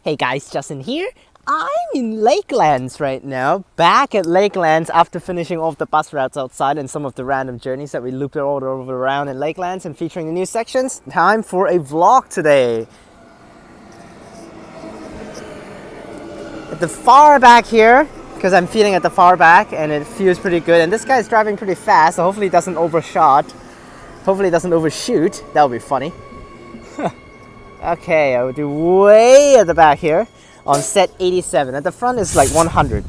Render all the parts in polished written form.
Hey guys, Justin here. I'm in Lakelands right now, back at Lakelands after finishing off the bus routes outside and some of the random journeys that we looped all over around in Lakelands and featuring the new sections. Time for a vlog today. At the far back here, because I'm feeling at the far back and it feels pretty good, and this guy's driving pretty fast, so hopefully it doesn't overshoot. Hopefully it doesn't overshoot. That'll be funny. Okay, I will do way at the back here on set 87. At the front is like 100.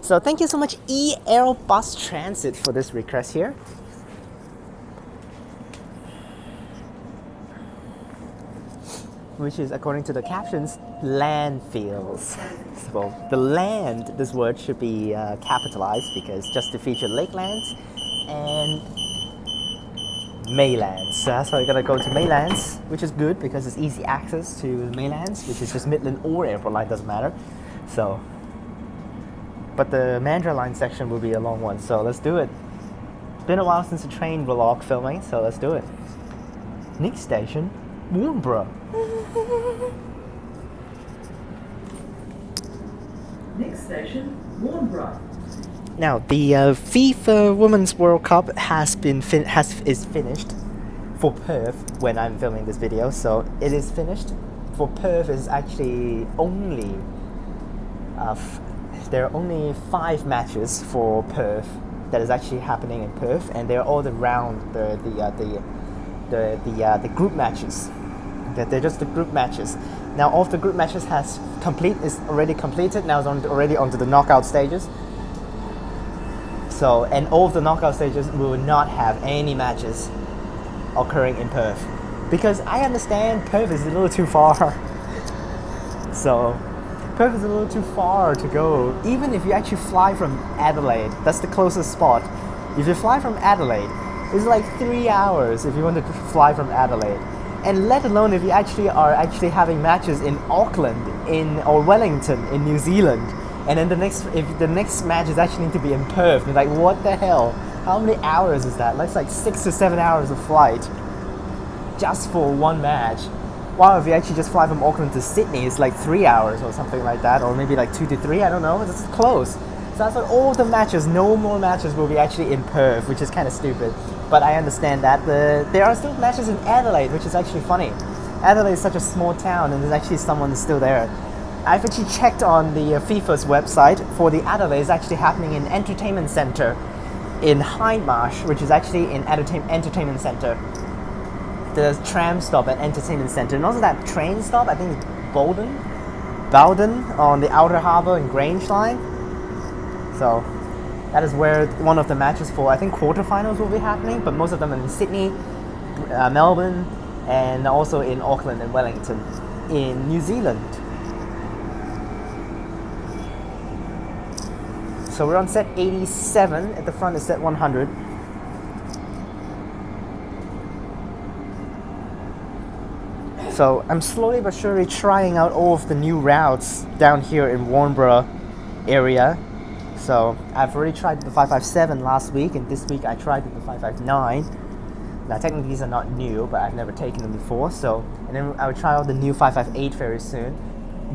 So thank you so much EL Bus Transit for this request here. Which is, according to the captions, landfills. So the land, this word should be capitalized because just to feature Lakelands and Maylands. So that's why we're gonna go to Maylands, which is good because it's easy access to Maylands, which is just Midland or Airport Line, doesn't matter. So, but the Mandurah line section will be a long one, so let's do it. Been a while since the train vlog filming, so let's do it. Next station, Warnborough. Next station, Warnborough. Now, the FIFA Women's World Cup is finished for Perth when I'm filming this video, so it is finished. For Perth, is actually only there are only 5 matches for Perth that is actually happening in Perth, and they're all around the group matches. They're just the group matches. Now, all of the group matches is already completed. Now it's already onto the knockout stages. So, and all of the knockout stages will not have any matches occurring in Perth. Because I understand Perth is a little too far. So, Perth is a little too far to go. Even if you actually fly from Adelaide, that's the closest spot. If you fly from Adelaide, it's like 3 hours if you want to fly from Adelaide. And let alone if you are having matches in Auckland or Wellington in New Zealand. And then if the next match is actually need to be in Perth, you're like, what the hell? How many hours is that? That's like 6 to 7 hours of flight just for one match. While if you actually just fly from Auckland to Sydney, it's like 3 hours or something like that, or maybe like 2 to 3, I don't know. It's close. So that's why all the matches, no more matches will be actually in Perth, which is kind of stupid. But I understand that. There are still matches in Adelaide, which is actually funny. Adelaide is such a small town, and there's actually someone still there. I've actually checked on the FIFA's website for the Adelaide. It's actually happening in Entertainment Centre in Hindmarsh, which is actually in Entertainment Centre. The tram stop at Entertainment Centre, and also that train stop, I think it's Bowden on the Outer Harbour and Grange line. So that is where one of the matches for, I think, quarterfinals will be happening, but most of them are in Sydney, Melbourne, and also in Auckland and Wellington in New Zealand. So we're on set 87, at the front is set 100. So I'm slowly but surely trying out all of the new routes down here in Warnborough area. So I've already tried the 557 last week, and this week I tried the 559. Now technically these are not new, but I've never taken them before. So, and then I will try out the new 558 very soon,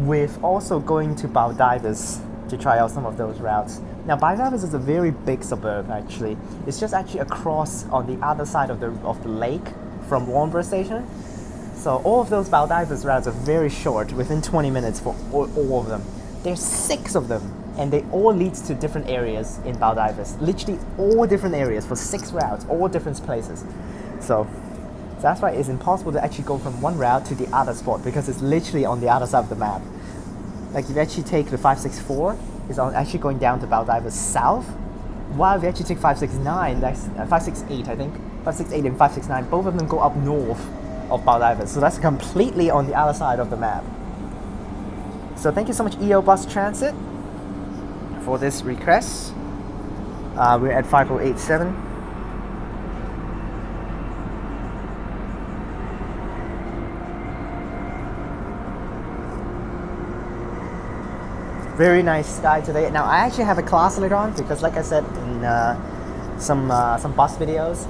with also going to Baldivis to try out some of those routes. Now, Baldivis is a very big suburb actually. It's just actually across on the other side of the lake from Warnborough Station. So all of those Baldivis routes are very short, within 20 minutes for all of them. There's 6 of them, and they all lead to different areas in Baldivis. Literally all different areas for 6 routes, all different places. So that's why it's impossible to actually go from one route to the other spot, because it's literally on the other side of the map. Like if you actually take the 564, it's actually going down to Baldivis south, while if you actually take 569, that's 568 I think, 568 and 569, both of them go up north of Baldivis. So that's completely on the other side of the map. So thank you so much EL Bus Transit for this request. We're at 5087. Very nice sky today. Now I actually have a class later on because, like I said in some bus videos,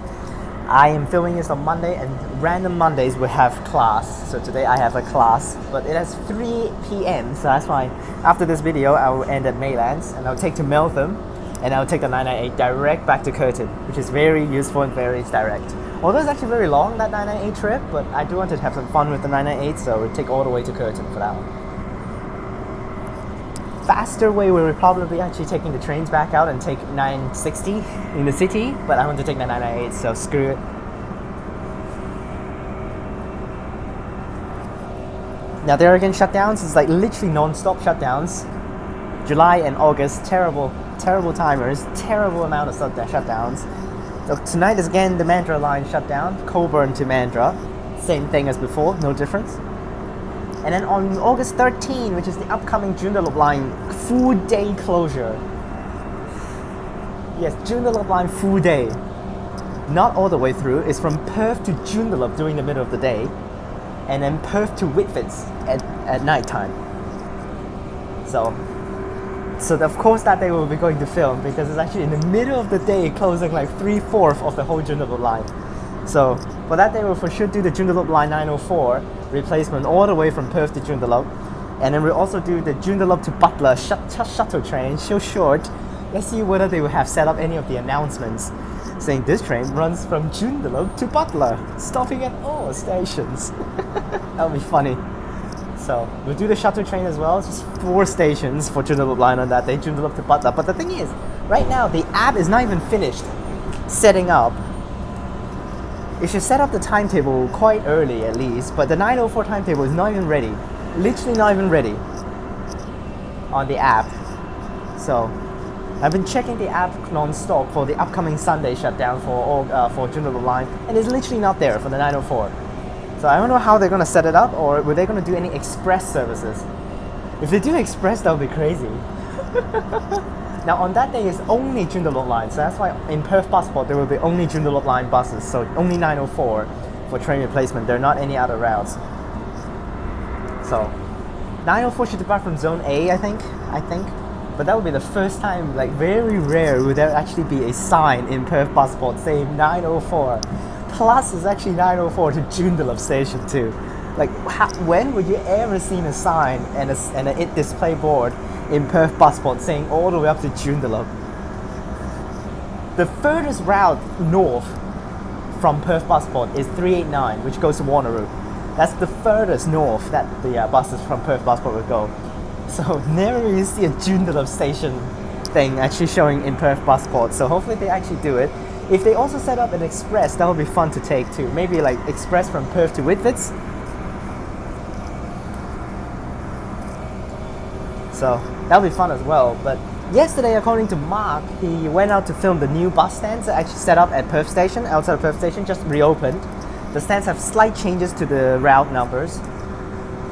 I am filming this on Monday, and random Mondays we have class. So today I have a class, but it has 3 p.m. So that's why after this video I will end at Maylands and I'll take to Meltham, and I'll take the 998 direct back to Curtin, which is very useful and very direct. Although it's actually very long, that 998 trip, but I do want to have some fun with the 998, so we'll take all the way to Curtin for that one. Faster way, we will probably be actually taking the trains back out and take 960 in the city, but I want to take the 998, so screw it. Now there are again shutdowns. It's like literally non-stop shutdowns. July and August, terrible timers, terrible amount of shutdowns. So tonight is again the Mandurah line shut down, Coburn to Mandurah, same thing as before, no difference. And then on August 13, which is the upcoming Joondalup line full day closure. Yes, Joondalup line full day. Not all the way through, it's from Perth to Joondalup during the middle of the day, and then Perth to Whitfords at night time. So of course that day we'll be going to film, because it's actually in the middle of the day, closing like 3/4 of the whole Joondalup line. So for that day we'll for sure do the Joondalup line 904 replacement all the way from Perth to Joondalup, and then we'll also do the Joondalup to Butler shuttle train, so short. Let's see whether they will have set up any of the announcements saying this train runs from Joondalup to Butler, stopping at all stations. That'll be funny. So we'll do the shuttle train as well, just 4 stations for Joondalup line on that day, Joondalup to Butler. But the thing is, right now the app is not even finished setting up. It should set up the timetable quite early at least, but the 904 timetable is not even ready. Literally not even ready on the app. So I've been checking the app non-stop for the upcoming Sunday shutdown for Joondalup line, and it's literally not there for the 904. So I don't know how they're going to set it up, or were they going to do any express services. If they do express, that would be crazy. Now on that day is only Joondalup line, so that's why in Perth Passport there will be only Joondalup line buses, so only 904 for train replacement. There are not any other routes. So 904 should depart from Zone A, I think. But that would be the first time, like very rare, would there actually be a sign in Perth Passport saying 904. Plus it's actually 904 to Joondalup station too. Like when would you ever seen a sign and a display board in Perth Passport saying all the way up to Joondalup? The furthest route north from Perth Passport is 389, which goes to Wanneroo. That's the furthest north that the buses from Perth Passport would go. So never really see a Joondalup station thing actually showing in Perth Passport. So hopefully they actually do it. If they also set up an express, that would be fun to take too. Maybe like express from Perth to Whitfords. So that'll be fun as well. But yesterday, according to Mark, he went out to film the new bus stands that actually set up at Perth Station, outside of Perth Station, just reopened. The stands have slight changes to the route numbers.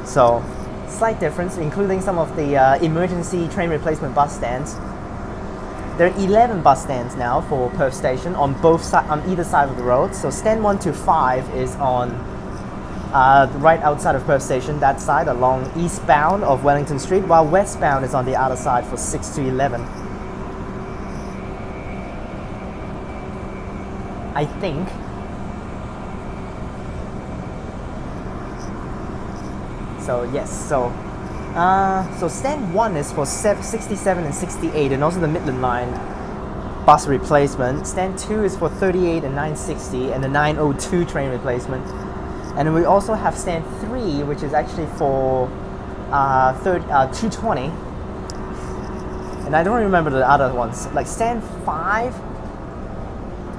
So slight difference, including some of the emergency train replacement bus stands. There are 11 bus stands now for Perth Station on either side of the road. So stand 1 to 5 is on right outside of Perth Station, that side along eastbound of Wellington Street, while westbound is on the other side for 6 to 11. I think. So yes, so stand 1 is for 67 and 68, and also the Midland line bus replacement. Stand 2 is for 38 and 960 and the 902 train replacement. And then we also have stand 3, which is actually for 220. And I don't remember the other ones. Like stand 5,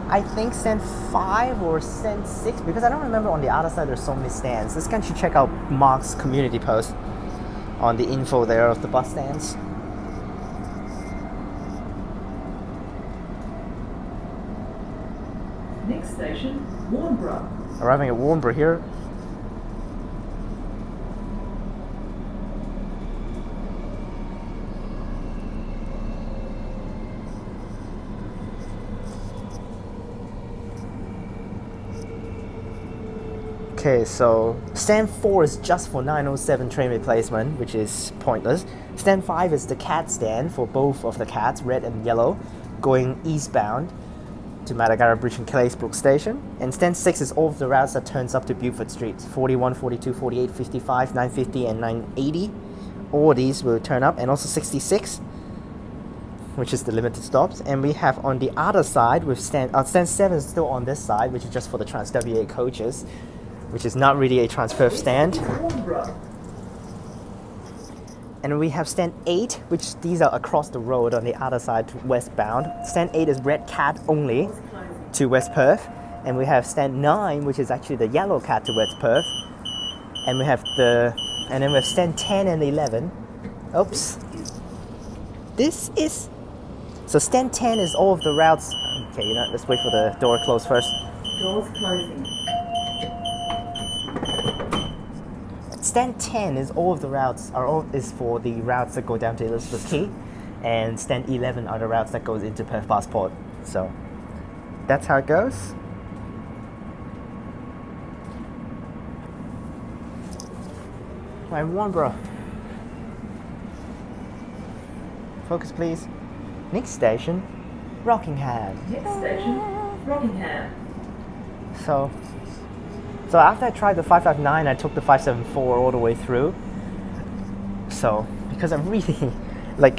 I think stand 5 or stand 6, because I don't remember on the other side there's so many stands. This guy should check out Mark's community post on the info there of the bus stands. Next station, Warnborough. Arriving at Warnborough here. Okay, so stand 4 is just for 907 train replacement, which is pointless. Stand 5 is the cat stand for both of the cats, red and yellow, going eastbound. to Mandurah Bridge and Claysbrook Station. And stand 6 is all of the routes that turns up to Beaufort Street. 41, 42, 48, 55, 950 and 980. All these will turn up, and also 66, which is the limited stops. And we have on the other side with stand 7 is still on this side, which is just for the TransWA coaches, which is not really a TransPerth stand. And we have stand 8, which these are across the road on the other side westbound. Stand 8 is red cat only to West Perth. And we have stand 9, which is actually the yellow cat to West Perth. And then we have stand 10 and 11. Oops. So stand 10 is all of the routes. Okay, let's wait for the door to close first. Doors closing. Stand 10 is all of the routes is for the routes that go down to Elizabeth Quay, and stand 11 are the routes that goes into Perth Passport. So that's how it goes. My Warnborough. Focus please. Next station, Rockingham. Next station, Rockingham. So after I tried the 559, I took the 574 all the way through. So because I really like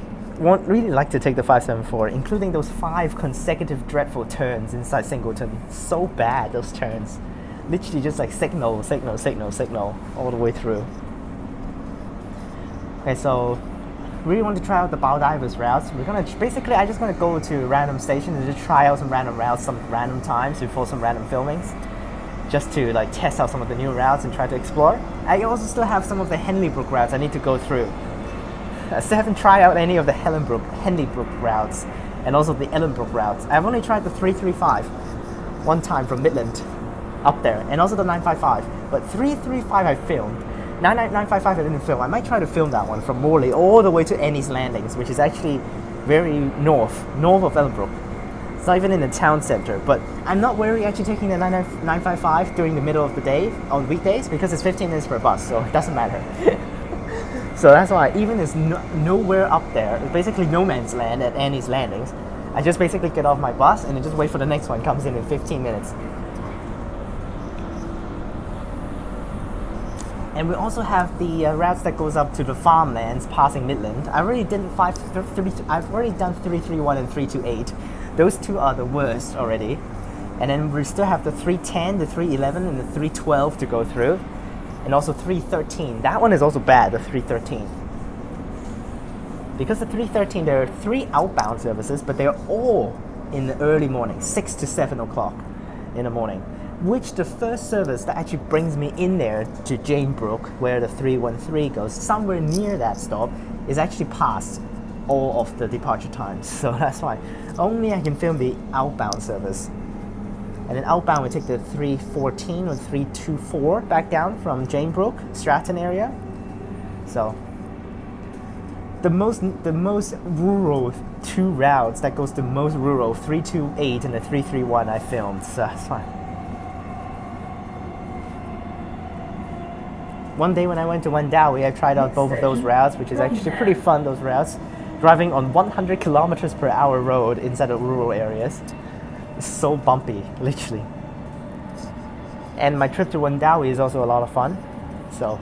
to take the 574, including those 5 consecutive dreadful turns inside Singleton. So bad, those turns. Literally just like signal all the way through. Okay, so really want to try out the Baldivers routes. I'm just gonna go to random stations and just try out some random routes, some random times before some random filmings, just to test out some of the new routes and try to explore. I also still have some of the Henleybrook routes I need to go through. I still haven't tried out any of the Henleybrook routes, and also the Ellenbrook routes. I've only tried the 335 one time from Midland up there, and also the 955. But 335 I filmed. 955 I didn't film. I might try to film that one from Morley all the way to Annie's Landings, which is actually very north of Ellenbrook. It's not even in the town centre, but I'm not wary actually taking the 955 during the middle of the day on weekdays because it's 15 minutes per bus, so it doesn't matter. So that's why, even there's nowhere up there, it's basically no man's land at Annie's Landings, I just basically get off my bus and then just wait for the next one comes in 15 minutes. And we also have the routes that goes up to the farmlands passing Midland. I've already done 331 and 328. Those two are the worst already. And then we still have the 310, the 311, and the 312 to go through. And also 313. That one is also bad, the 313. Because the 313, there are 3 outbound services, but they're all in the early morning, 6 to 7 o'clock in the morning. Which the first service that actually brings me in there to Janebrook, where the 313 goes, somewhere near that stop, is actually past all of the departure times. So that's why only I can film the outbound service. And then outbound we take the 314 or 324 back down from Janebrook, Stratton area. So the most rural 2 routes that goes to most rural, 328 and the 331 I filmed, so that's fine. One day when I went to Joondalup, I tried out both of those routes, which is actually pretty fun, those routes. Driving on 100 kilometers per hour road inside the rural areas. It's so bumpy, literally. And my trip to Joondalup is also a lot of fun. So,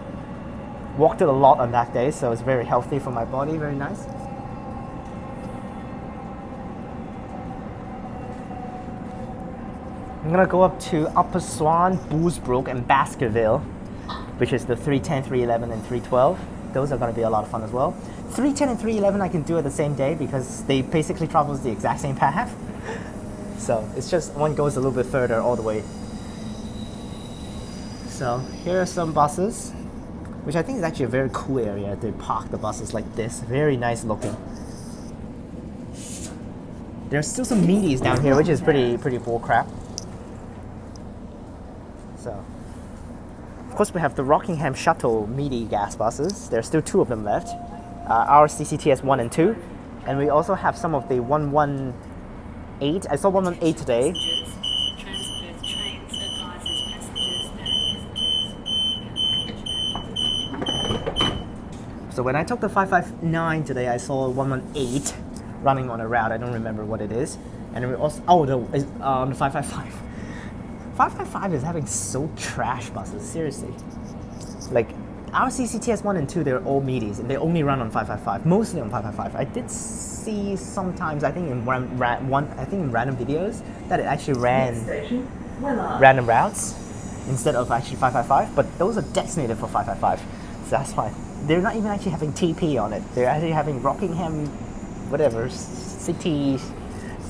walked it a lot on that day, so it's very healthy for my body, very nice. I'm gonna go up to Upper Swan, Boosbrook, and Baskerville, which is the 310, 311, and 312. Those are going to be a lot of fun as well. 310 and 311 I can do it the same day because they basically travels the exact same path. So it's just one goes a little bit further all the way. So here are some buses, which I think is actually a very cool area to park the buses like this. Very nice looking. There's still some meaties down here, which is pretty bull crap. So. Of course, we have the Rockingham Shuttle meaty gas buses. There's still 2 of them left. Our CCTS 1 and 2. And we also have some of the 118. I saw 118 today. So when I took the 559 today, I saw 118 running on a route. I don't remember what it is. And we also the 555. 555 is having so trash buses. Seriously, like our CCTS 1 and 2, they're all meaties and they only run on 555, mostly on 555. I did see sometimes, I think in random videos that it actually ran Next station, Wycombe. random routes instead of actually 555, but those are designated for 555, so that's why they're not even actually having TP on it. They're actually having Rockingham, whatever, city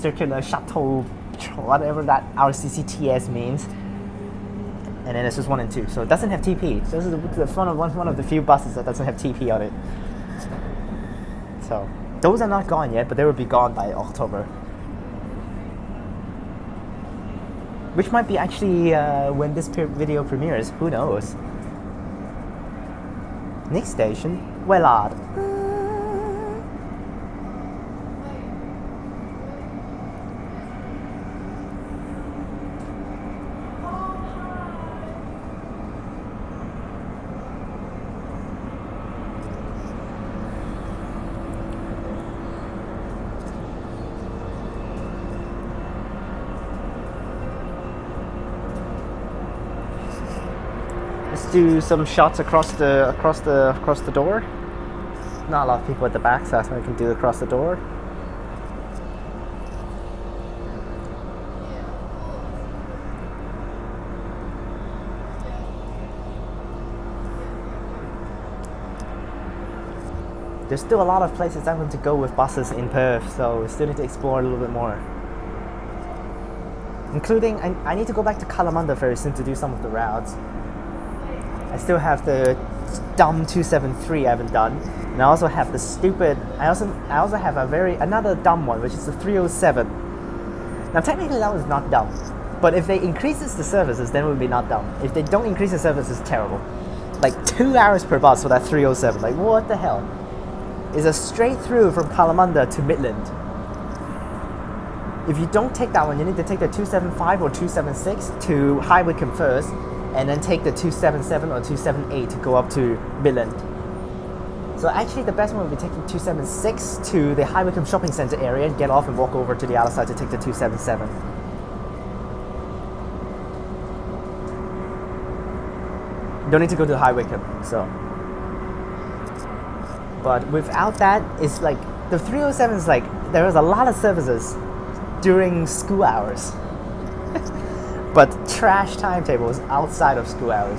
circular shuttle, whatever that our CCTS means, and then it's just 1 and 2, so it doesn't have TP. This is one of the few buses that doesn't have TP on it. So those are not gone yet, but they will be gone by October. Which might be actually when this video premieres, who knows. Next station, Wycombe. Let's do some shots across the door. Not a lot of people at the back, so that's what I can do across the door. There's still a lot of places I want to go with buses in Perth, so we still need to explore a little bit more. Including, I need to go back to Kalamunda very soon to do some of the routes. I still have the dumb 273 I haven't done, and I also have the stupid. I also have another dumb one, which is the 307. Now technically that was not dumb, but if they increases the services, then it would be not dumb. If they don't increase the services, it's terrible. Like 2 hours per bus for that 307. Like what the hell? It's a straight through from Kalamunda to Midland. If you don't take that one, you need to take the 275 or 276 to High Wycombe first, and then take the 277 or 278 to go up to Midland. So actually the best one would be taking 276 to the High Wycombe shopping centre area, get off and walk over to the other side to take the 277. Don't need to go to High Wycombe, so. But without that, it's like, the 307 is like, there is a lot of services during school hours. But trash timetables outside of school hours.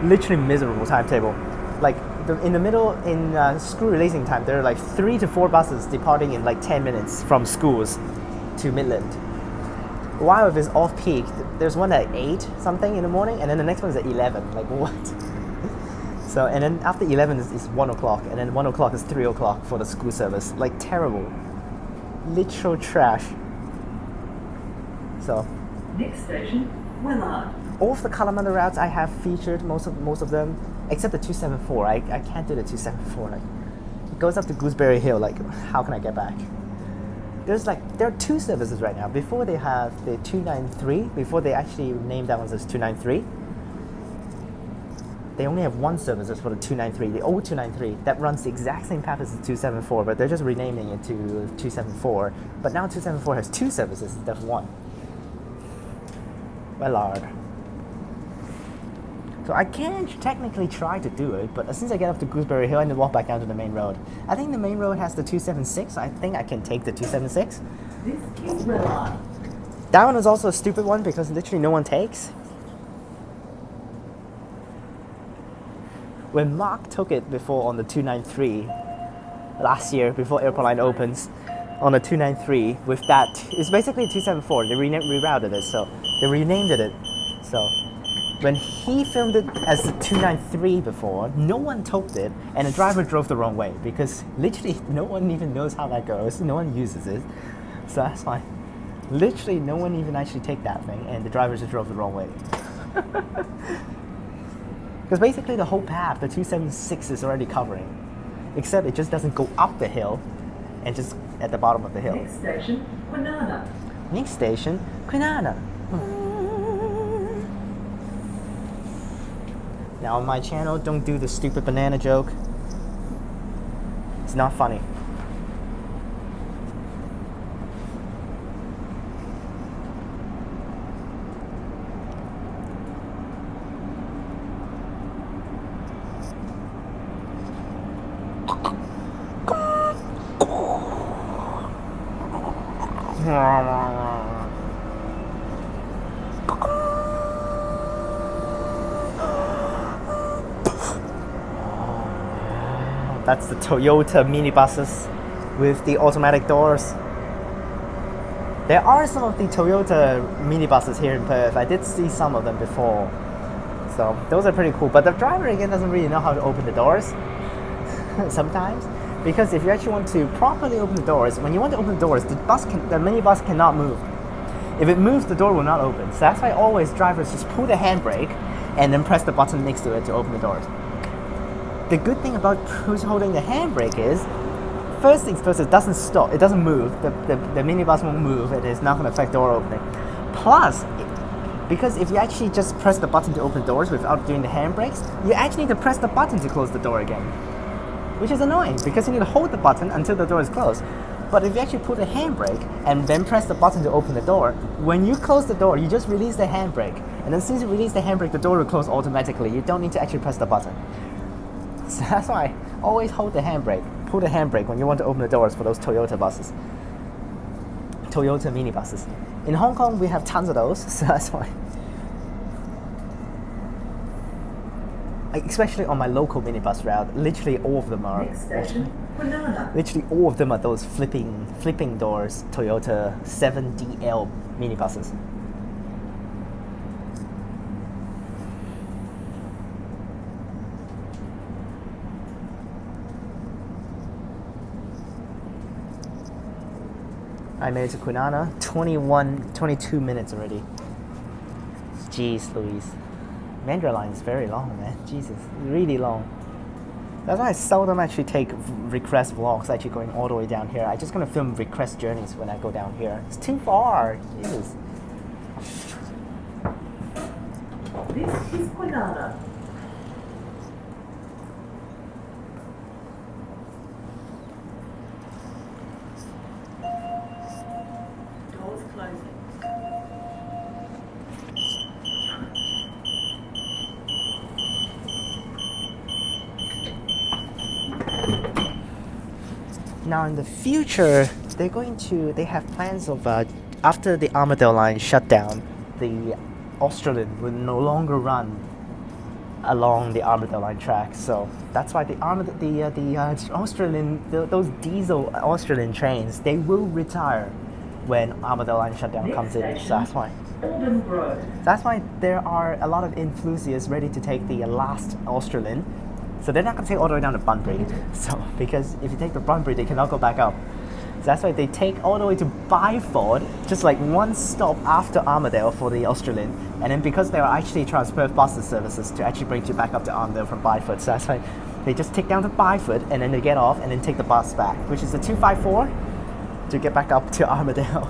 Literally miserable timetable. Like in the middle, in school releasing time, there are like 3 to 4 buses departing in like 10 minutes from schools to Midland. While if it's off peak, there's one at 8 something in the morning, and then the next one is at 11. Like what? So, and then after 11 is 1 o'clock, and then 1 o'clock is 3 o'clock for the school service. Like terrible. Literal trash. So. Next station, Wycombe. All of the Kalamunda routes I have featured, most of them, except the 274. I can't do the 274. Like, it goes up to Gooseberry Hill. Like, how can I get back? There are 2 services right now. Before they have the 293. Before they actually named that one as 293. They only have 1 service for the 293, the old 293, that runs the exact same path as the 274, but they're just renaming it to 274. But now 274 has 2 services instead of 1. Wycombe. So I can technically try to do it, but as soon as I get up to Gooseberry Hill, I need to walk back down to the main road. I think the main road has the 276. I think I can take the 276. This is Wycombe. That one is also a stupid one because literally no one takes. When Mark took it before on the 293 last year, before Airport Line opens, on the 293 with that, it's basically 274. They rerouted it, so they renamed it. So when he filmed it as the 293 before, no one took it, and the driver drove the wrong way because literally no one even knows how that goes. No one uses it, so that's fine. Literally no one even actually take that thing, and the driver just drove the wrong way. Because basically the whole path, the 276 is already covering, except it just doesn't go up the hill and just at the bottom of the hill. Next station, Kwinana. Next station, Kwinana. Now on my channel, don't do the stupid banana joke. It's not funny. That's the Toyota minibuses with the automatic doors. There are some of the Toyota minibuses here in Perth. I did see some of them before. So those are pretty cool. But the driver again doesn't really know how to open the doors sometimes. Because if you actually want to properly open the doors, when you want to open the doors, the minibus cannot move. If it moves, the door will not open. So that's why always drivers just pull the handbrake and then press the button next to it to open the doors. The good thing about who's holding the handbrake is, first things first, it doesn't stop, it doesn't move, the minibus won't move, it is not going to affect door opening. Plus, because if you actually just press the button to open doors without doing the handbrakes, you actually need to press the button to close the door again. Which is annoying, because you need to hold the button until the door is closed. But if you actually pull the handbrake and then press the button to open the door, when you close the door, you just release the handbrake. And then since you release the handbrake, the door will close automatically. You don't need to actually press the button. So that's why always hold the handbrake. Pull the handbrake when you want to open the doors for those Toyota buses. Toyota minibuses. In Hong Kong, we have tons of those, so that's why. Especially on my local minibus route, literally all of them are. Next station, Banana. Literally all of them are those flipping doors Toyota 7DL minibuses. I made it to Kwinana, 22 minutes already. Jeez Louise. Mandurah line is very long, man. Jesus, really long. That's why I seldom actually take request vlogs actually going all the way down here. I'm just gonna film request journeys when I go down here. It's too far. Jesus. This is Banana. Doors closing. Now in the future, they have plans of after the Armadale line shut down, the Australind will no longer run along the Armadale line track. So that's why the Australind, those diesel Australind trains, they will retire when Armadale line shutdown comes in. So that's why. Alden Grove. That's why there are a lot of enthusiasts ready to take the last Australind. So they're not going to take all the way down to Bunbury. So because if you take the Bunbury, they cannot go back up. So that's why they take all the way to Byford, just like one stop after Armadale for the Australind. And then because there are actually TransPerth buses services to actually bring you back up to Armadale from Byford. So that's why they just take down to Byford and then they get off and then take the bus back, which is the 254 to get back up to Armadale.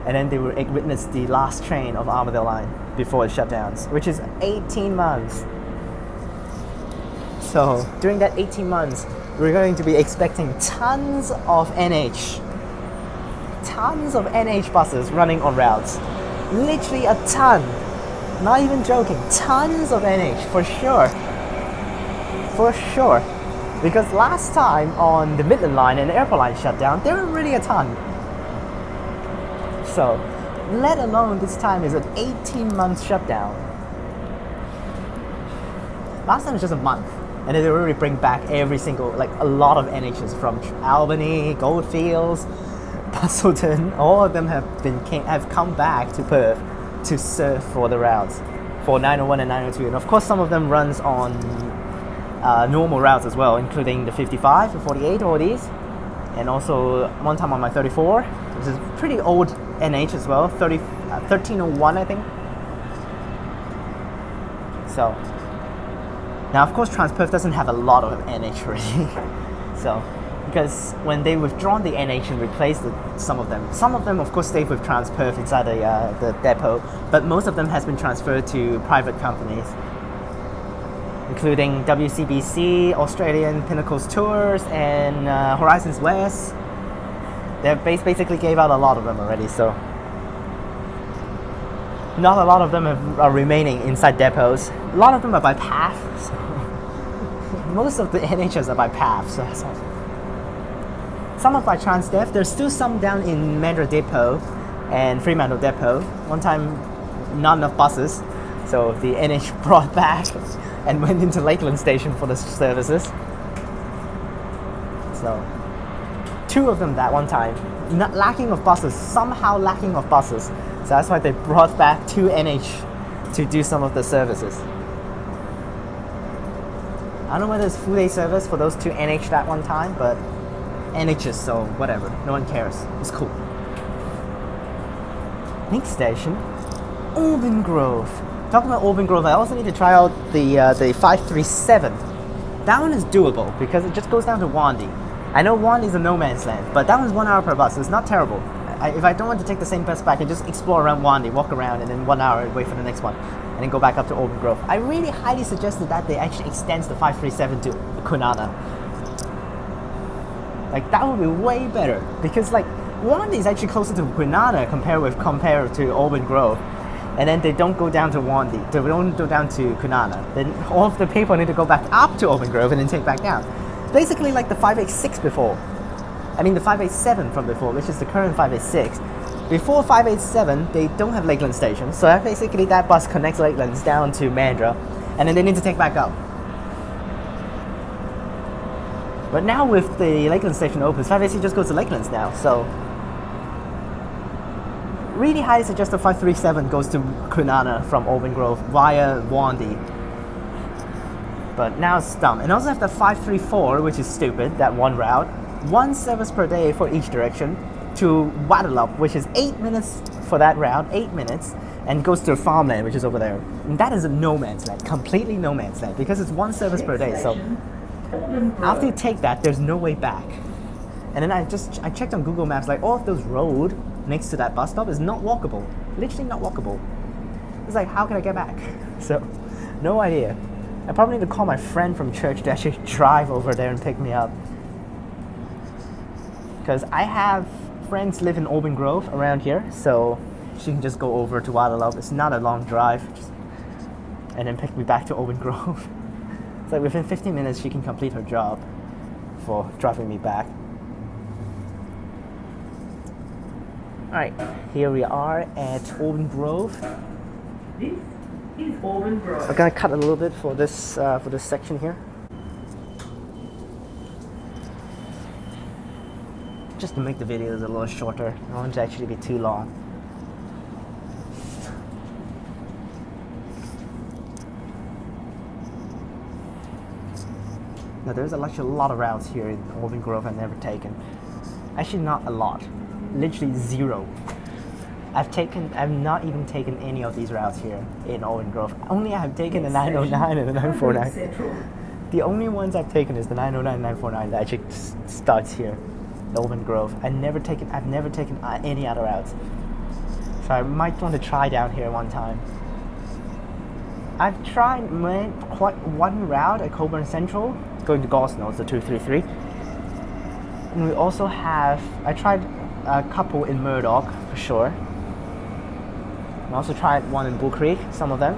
And then they will witness the last train of Armadale line before it shutdowns, which is 18 months. So during that 18 months, we're going to be expecting tons of NH buses running on routes. Literally a ton. Not even joking. Tons of NH for sure. For sure. Because last time on the Midland line and the airport line shut down, there were really a ton. So, let alone this time is an 18-month shutdown. Last time was just a month. And then they already bring back every single, like a lot of NHs from Albany, Goldfields, Busselton. All of them have come back to Perth to serve for the routes for 901 and 902. And of course, some of them runs on normal routes as well, including the 55 and 48, all these. And also one time on my 34, which is pretty old NH as well, 1301 I think. So. Now, of course, TransPerth doesn't have a lot of NH already. So, because when they withdrawn the NH and replaced some of them, of course, stayed with TransPerth inside the depot, but most of them has been transferred to private companies, including WCBC, Australian Pinnacles Tours, and Horizons West. They basically gave out a lot of them already, so not a lot of them are remaining inside depots. A lot of them are by path. So most of the NHs are by path. So some are by Transdev. There's still some down in Mandurah Depot and Fremantle Depot. One time, not enough buses, so the NH brought back and went into Lakelands station for the services. So, 2 of them that one time. Not lacking of buses, somehow lacking of buses. So that's why they brought back 2 NH to do some of the services. I don't know whether it's full day service for those 2 NH that one time, but NHs, so whatever. No one cares. It's cool. Next station, Auburn Grove. Talking about Auburn Grove, I also need to try out the 537. That one is doable because it just goes down to Wandy. I know Wandy is a no man's land, but that one's 1 hour per bus, so it's not terrible. If I don't want to take the same bus back, I just explore around Wandy, walk around, and then 1 hour wait for the next one, and then go back up to Auburn Grove. I really highly suggested that they actually extends the 537 to Kwinana. Like, that would be way better, because like Wandy is actually closer to Kwinana compared to Auburn Grove, and then they don't go down to Wandy, they don't go down to Kwinana. Then all of the people need to go back up to Auburn Grove and then take back down. Basically like the 586 before. I mean the 587 from before, which is the current 586. Before 587, they don't have Lakelands station, so basically that bus connects Lakelands down to Mandurah, and then they need to take back up. But now with the Lakelands station open, 586 just goes to Lakelands now, so really highly suggest the 537 goes to Kwinana from Auburn Grove via Wandy. But now it's dumb. And also have the 534, which is stupid, that one route. 1 service per day for each direction to Joondalup, which is 8 minutes for that route, 8 minutes, and goes to farmland, which is over there. And that is a no man's land, completely no man's land, because it's 1 service per day. So after you take that, there's no way back. And then I checked on Google Maps, like all of those road next to that bus stop is not walkable, literally not walkable. It's like, how can I get back? So, no idea. I probably need to call my friend from church to actually drive over there and pick me up. Because I have friends live in Auburn Grove around here, so she can just go over to Joondalup. It's not a long drive, and then pick me back to Auburn Grove. It's like within 15 minutes she can complete her job for driving me back. Alright, here we are at Auburn Grove. This is Auburn Grove. I'm gonna cut a little bit for this section here, just to make the videos a little shorter. I don't want it to actually be too long. Now there's actually a lot of routes here in Auburn Grove I've never taken. Actually, not a lot. Literally 0. I've not even taken any of these routes here in Auburn Grove. Only I've taken the 909 and the 949. The only ones I've taken is the 909 and 949 that actually starts here in Auburn Grove. I've never taken any other routes. So I might want to try down here one time. I've tried one route at Coburn Central, going to Gosnells, the 233. And we also have, I tried a couple in Murdoch for sure. I also tried one in Bull Creek, some of them.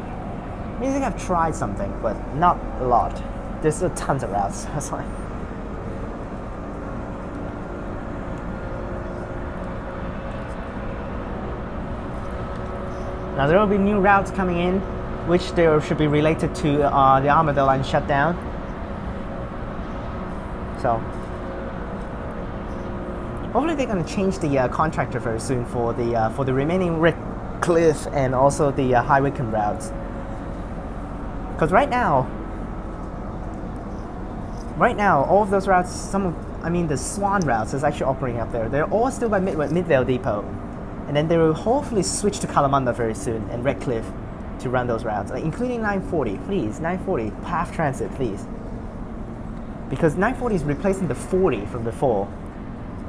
I think I've tried something, but not a lot. There's still tons of routes, that's why. Now there will be new routes coming in, which there should be related to the Armadale line shutdown. So hopefully they're going to change the contractor very soon for the remaining Redcliffe and also the High Wycombe routes. Because right now, all of those routes, the Swan routes is actually operating up there. They're all still by Midvale Depot, and then they will hopefully switch to Kalamunda very soon and Redcliffe to run those routes, including 940. Please, 940 Path Transit, please, because 940 is replacing the 40 from before.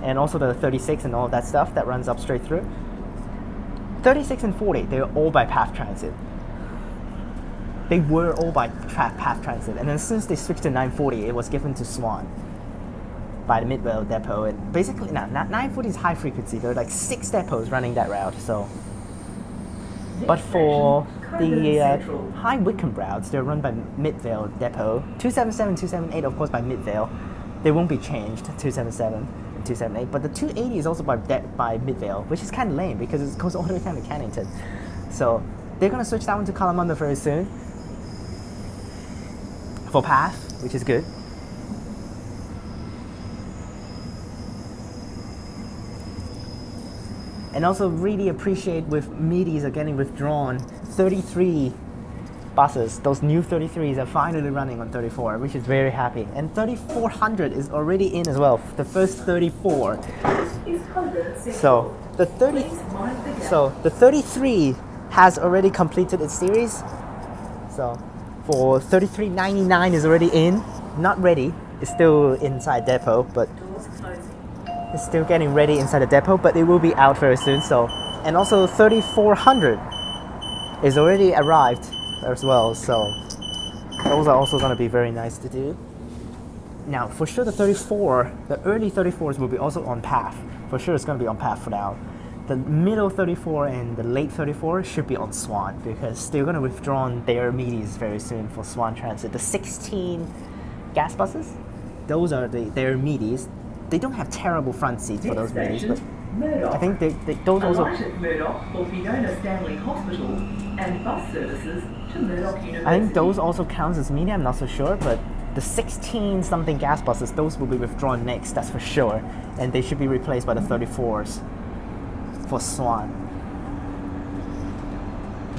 And also the 36 and all of that stuff that runs up straight through. 36 and 40, they were all by Path Transit. They were all by Path Transit. And then since they switched to 940, it was given to Swan by the Midvale Depot. And basically, now 940 is high frequency. There are like 6 depots running that route. So, but for the High Wycombe routes, they're run by Midvale Depot. 277, 278, of course, by Midvale. They won't be changed, 277. 278, but the 280 is also by Midvale, which is kind of lame because it goes all the way down to Cannington. So they're going to switch that one to Kalamunda very soon for PAF, which is good. And also really appreciate with Meaties are getting withdrawn 33 buses. Those new 33s are finally running on 34, which is very happy. And 3400 is already in as well, the first 34. So the 33 has already completed its series. So for 3399 is already in, not ready. It's still inside depot, but it's still getting ready inside the depot, but it will be out very soon. So, and also 3400 is already arrived as well. So those are also going to be very nice to do. Now, for sure, the early 34s will be also on PAF. For sure, it's going to be on PAF for now. The middle 34 and the late 34 should be on Swan because they're going to withdraw their Meaties very soon for Swan Transit. The 16 gas buses, those are their Meaties. They don't have terrible front seats for those Meaties, but Murdoch. I think those also. Alight at Murdoch for Fiona Stanley Hospital and bus services to Murdoch University. I think those also counts as Meaty. I'm not so sure, but the 16 something gas buses, those will be withdrawn next. That's for sure, and they should be replaced by the 34s for Swan.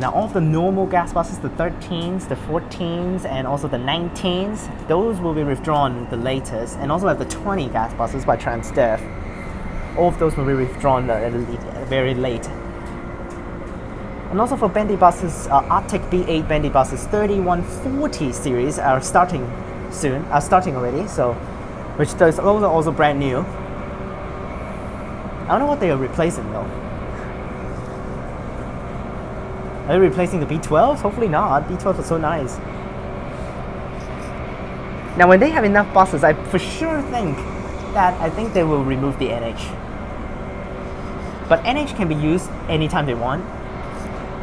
Now all of the normal gas buses, the 13s, the 14s, and also the 19s, those will be withdrawn the latest, and also have the 20 gas buses by Transdev. All of those will be withdrawn very late. And also for bendy buses, Arctic B8 bendy buses 3140 series are starting soon, are starting already, so those are also brand new. I don't know what they are replacing though. Are they replacing the B12s? Hopefully not. B12s are so nice. Now when they have enough buses, I for sure think they will remove the NH. But NH can be used anytime they want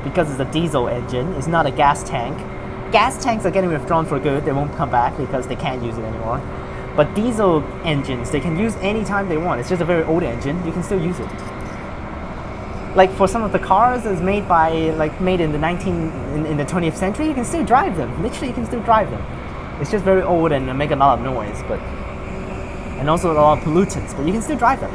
because it's a diesel engine, it's not a gas tank. Gas tanks are getting withdrawn for good, they won't come back because they can't use it anymore. But diesel engines, they can use anytime they want. It's just a very old engine, you can still use it. Like for some of the cars that's made in the 20th century, you can still drive them. Literally, you can still drive them. It's just very old and make a lot of noise, and also a lot of pollutants, but you can still drive them.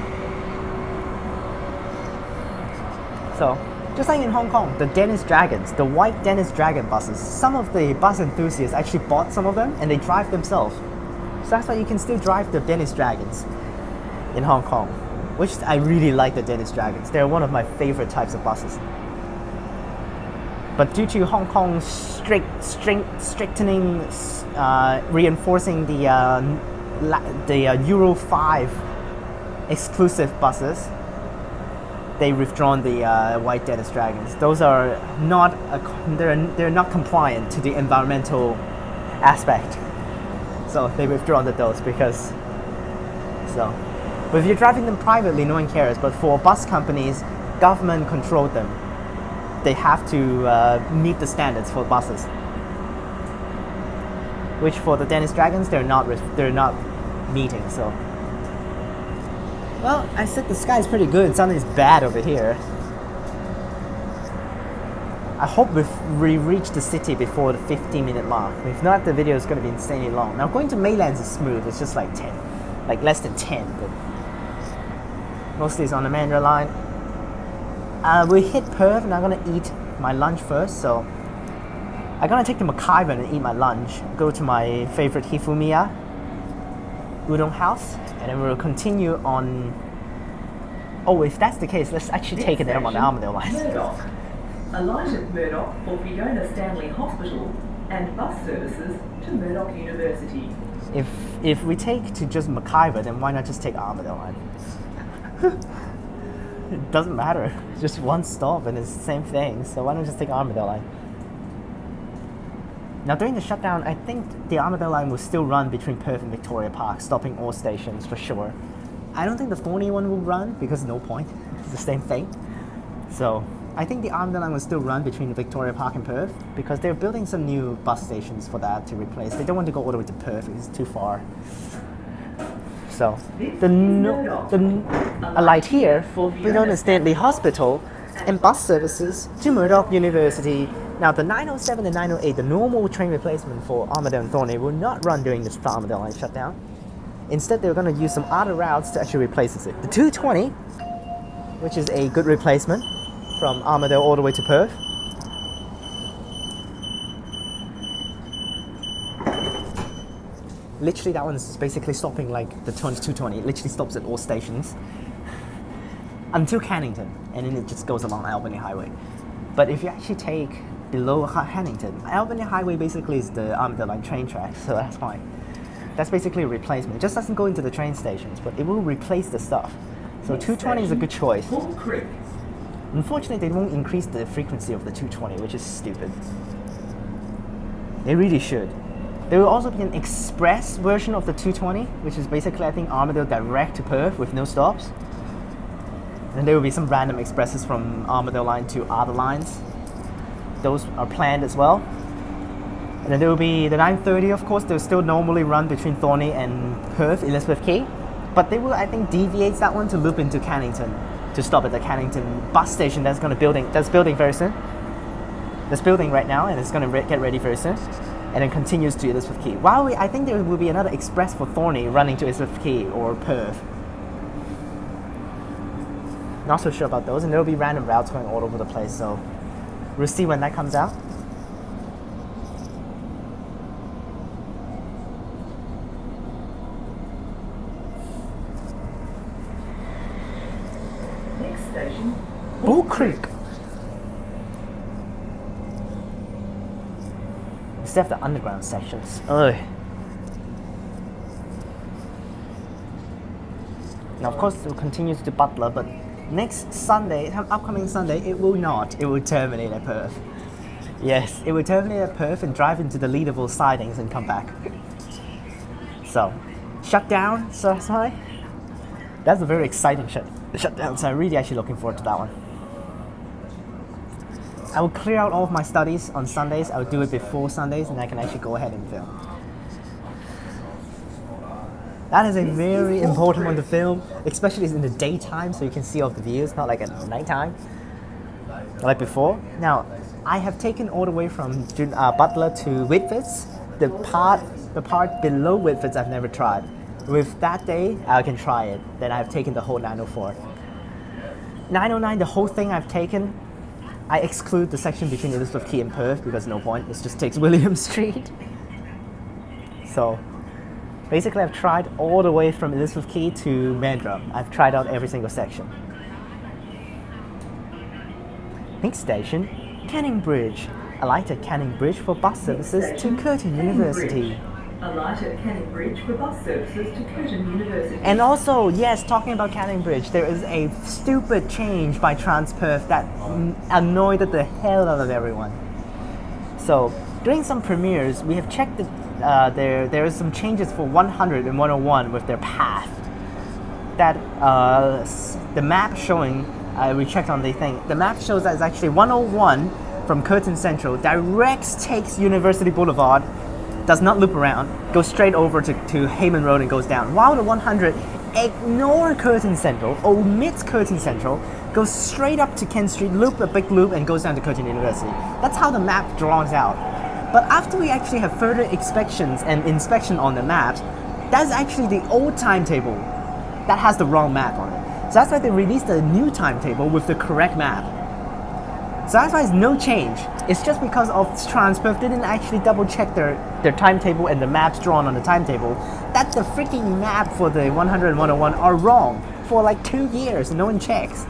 So, just like in Hong Kong, the Dennis Dragons, the white Dennis Dragon buses, some of the bus enthusiasts actually bought some of them and they drive themselves. So that's why you can still drive the Dennis Dragons in Hong Kong, which I really like the Dennis Dragons. They're one of my favorite types of buses. But due to Hong Kong's strictening, reinforcing the Euro 5 exclusive buses, they withdrawn the white Dennis Dragons. Those are not they're not compliant to the environmental aspect. So they withdrawn those because so. But if you're driving them privately, no one cares. But for bus companies, government controlled them. They have to meet the standards for buses. Which for the Dennis Dragons, they're not meeting. So, well, I said the sky is pretty good. Something's bad over here. I hope we reach the city before the 15-minute mark. If not, the video is going to be insanely long. Now going to Maylands is smooth. It's just like 10, like less than 10, but. Mostly it's on the Mandurah line. We hit Perth and I'm gonna eat my lunch first, so I'm gonna take the McIver and eat my lunch, go to my favorite Hifumiya udon house, and then we'll continue on. Oh, if that's the case, let's actually take it there on the Armadale line. Murdoch. Alight at Murdoch for Fiona Stanley Hospital and bus services to Murdoch University. If we take to just McIver, then why not just take Armadale line? It doesn't matter. It's just one stop and it's the same thing. So why not just take Armadale line? Now during the shutdown, I think the Armadale line will still run between Perth and Victoria Park, stopping all stations for sure. I don't think the Thorney one will run because no point. It's the same thing. So I think the Armadale line will still run between Victoria Park and Perth because they're building some new bus stations for that to replace. They don't want to go all the way to Perth because it's too far. So alight here for Fiona Stanley Hospital and bus services to Murdoch University. Now the 907 and 908, the normal train replacement for Armadale and Thorney, will not run during this Armadale line shutdown. Instead, they're going to use some other routes to actually replace it. The 220, which is a good replacement from Armadale all the way to Perth. Literally, that one's basically stopping like the 220. It literally stops at all stations until Cannington, and then it just goes along Albany Highway. But if you actually take below Cannington, Albany Highway basically is the Armadale line train track, so that's fine. That's basically a replacement. It just doesn't go into the train stations, but it will replace the stuff. So 220 is a good choice. Unfortunately, they won't increase the frequency of the 220, which is stupid. They really should. There will also be an express version of the 220, which is basically, I think, Armadale direct to Perth with no stops. And there will be some random expresses from Armadale line to other lines. Those are planned as well. And then there will be the 930, of course. They'll still normally run between Thorney and Perth, Elizabeth Quay. But they will, I think, deviate that one to loop into Cannington, to stop at the Cannington bus station that's building very soon. That's building right now, and it's going to get ready very soon. And then continues to Elizabeth Quay. I think there will be another express for Thorney running to Elizabeth Quay or Perth. Not so sure about those, and there will be random routes going all over the place, so we'll see when that comes out. Next station, Bull Creek. Instead of the underground sections. Ugh. Now, of course, it will continue to Butler, but next Sunday, upcoming Sunday, it will not. It will terminate at Perth. Yes, it will terminate at Perth and drive into the Leaderville sidings and come back. So, shutdown, so that's why. That's a very exciting shutdown, so I'm really actually looking forward to that one. I will clear out all of my studies on Sundays. I will do it before Sundays, and I can actually go ahead and film. That is a very important one to film, especially in the daytime, so you can see all the views, not like at nighttime, like before. Now, I have taken all the way from Butler to Whitfords. The part below Whitfords I've never tried. With that day, I can try it. Then I've taken the whole 904. 909, the whole thing I've taken. I exclude the section between Elizabeth Quay and Perth because no point. It just takes William Street. So, basically, I've tried all the way from Elizabeth Quay to Mandurah. I've tried out every single section. Next station, Canning Bridge. Alight at Canning Bridge for bus services to Curtin University. Alight at Canning Bridge for bus services to Curtin University. And also, yes, talking about Canning Bridge, there is a stupid change by Transperth that annoyed the hell out of everyone. So, during some premieres, we have checked that there is some changes for 100 and 101 with their path. That the map showing, we checked on the thing, the map shows that it's actually 101 from Curtin Central, takes University Boulevard, does not loop around, goes straight over to Hayman Road and goes down. While the 100 ignore Curtin Central, omits Curtin Central, goes straight up to Kent Street, loop a big loop, and goes down to Curtin University. That's how the map draws out. But after we actually have further inspection on the maps, that's actually the old timetable that has the wrong map on it. So that's why they released a new timetable with the correct map. So that's why it's no change. It's just because of Transperth didn't actually double check their timetable and the maps drawn on the timetable, that the freaking map for the 100 and 101 are wrong for like 2 years and no one checks.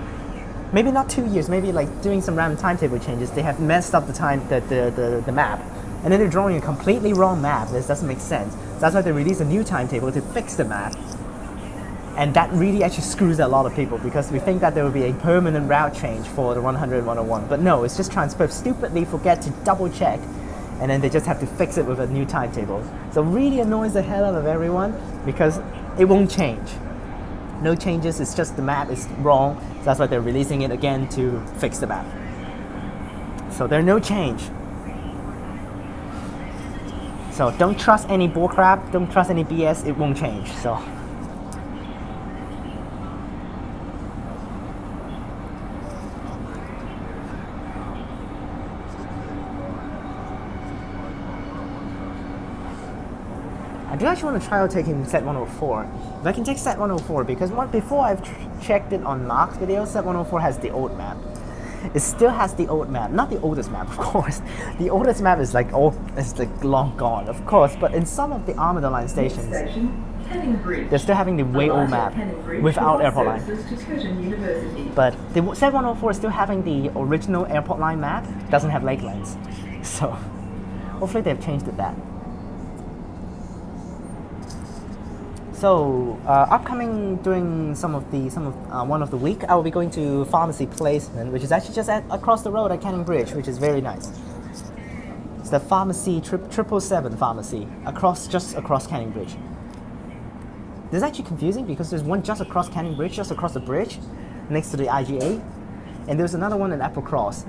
Maybe not 2 years, maybe like doing some random timetable changes, they have messed up the map. And then they're drawing a completely wrong map. This doesn't make sense. So that's why they released a new timetable to fix the map. And that really actually screws a lot of people because we think that there will be a permanent route change for the 100 and 101. But no, it's just Transperth stupidly forget to double check and then they just have to fix it with a new timetable. So really annoys the hell out of everyone because it won't change. No changes, it's just the map is wrong. So that's why they're releasing it again to fix the map. So there's no change. So don't trust any bullcrap, don't trust any BS, it won't change. So I do actually want to try out taking set 104. If I can take set 104, because before I've checked it on Mark's video, set 104 has the old map. It still has the old map, not the oldest map, of course. The oldest map is like long gone, of course. But in some of the Armadale line stations, they're still having the way old map without airport line. But the set 104 is still having the original airport line map. Doesn't have Lakelands, so hopefully they've changed it that. So upcoming during one of the week, I will be going to pharmacy placement, which is actually just across the road at Canning Bridge, which is very nice. It's the pharmacy 777 pharmacy just across Canning Bridge. This is actually confusing because there's one just across Canning Bridge, just across the bridge, next to the IGA, and there's another one in Apple Cross.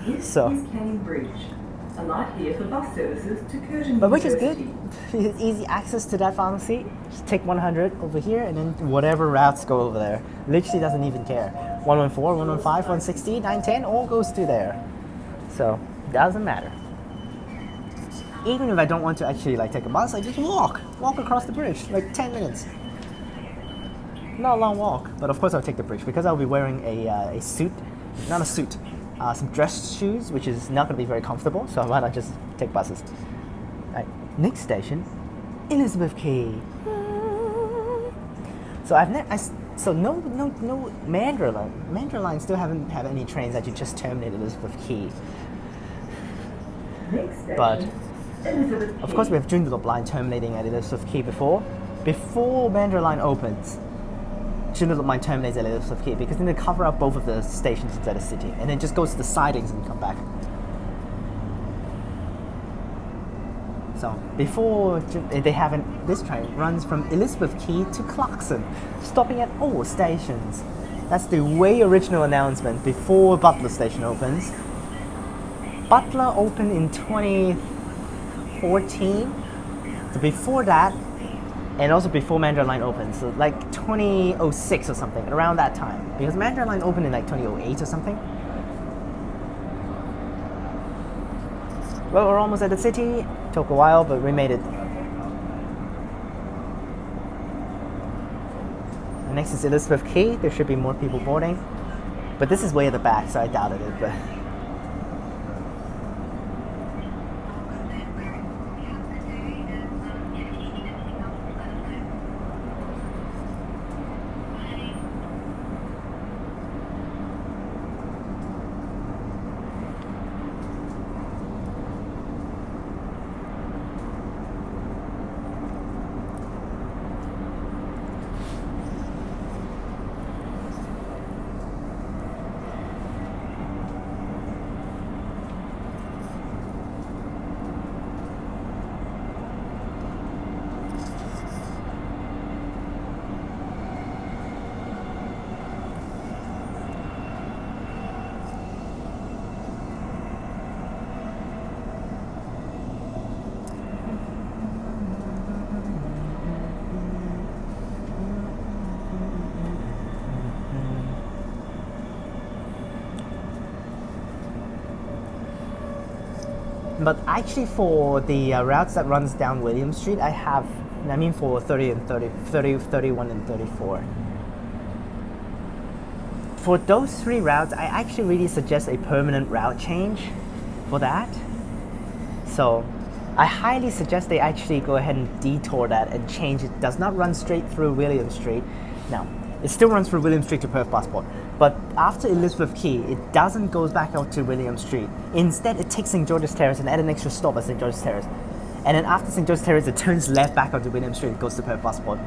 This is Canning Bridge. A light here for bus services to Curtin but which is University. good. It's easy access to that pharmacy. Just take 100 over here and then whatever routes go over there. Literally doesn't even care. 114, 115, 160, 910 all goes to there. So doesn't matter. Even if I don't want to actually take a bus, I just walk across the bridge, like 10 minutes. Not a long walk, but of course I'll take the bridge because I'll be wearing a suit, not a suit. Some dress shoes, which is not going to be very comfortable, so why not just take buses? Right. Next station, Elizabeth Quay. So no Mandurah line. Mandurah line still haven't had any trains that you just terminate Elizabeth Quay. Next station, But Elizabeth of Quay. course we have Joondalup line terminating at Elizabeth Quay before Mandurah line opens. Joondalup line terminates at Elizabeth Quay because then they cover up both of the stations inside the city and then just goes to the sidings and come back. So before they haven't, this train runs from Elizabeth Quay to Clarkson, stopping at all stations. That's the way original announcement before Butler station opens. Butler opened in 2014. So before that, and also before Mandurah line opened, so like 2006 or something, around that time. Because Mandurah line opened in like 2008 or something. Well, we're almost at the city. Took a while, but we made it. And next is Elizabeth Quay. There should be more people boarding. But this is way at the back, so I doubted it. But But actually for the routes that runs down William Street, for 30, 31 and 34. For those three routes, I actually really suggest a permanent route change for that. So I highly suggest they actually go ahead and detour that and change it. It does not run straight through William Street. Now, it still runs through William Street to Perth Passport, but after Elizabeth Quay, it doesn't go back out to William Street. Instead, it takes St. George's Terrace and adds an extra stop at St. George's Terrace. And then after St. George's Terrace, it turns left back onto William Street and goes to Perth Passport.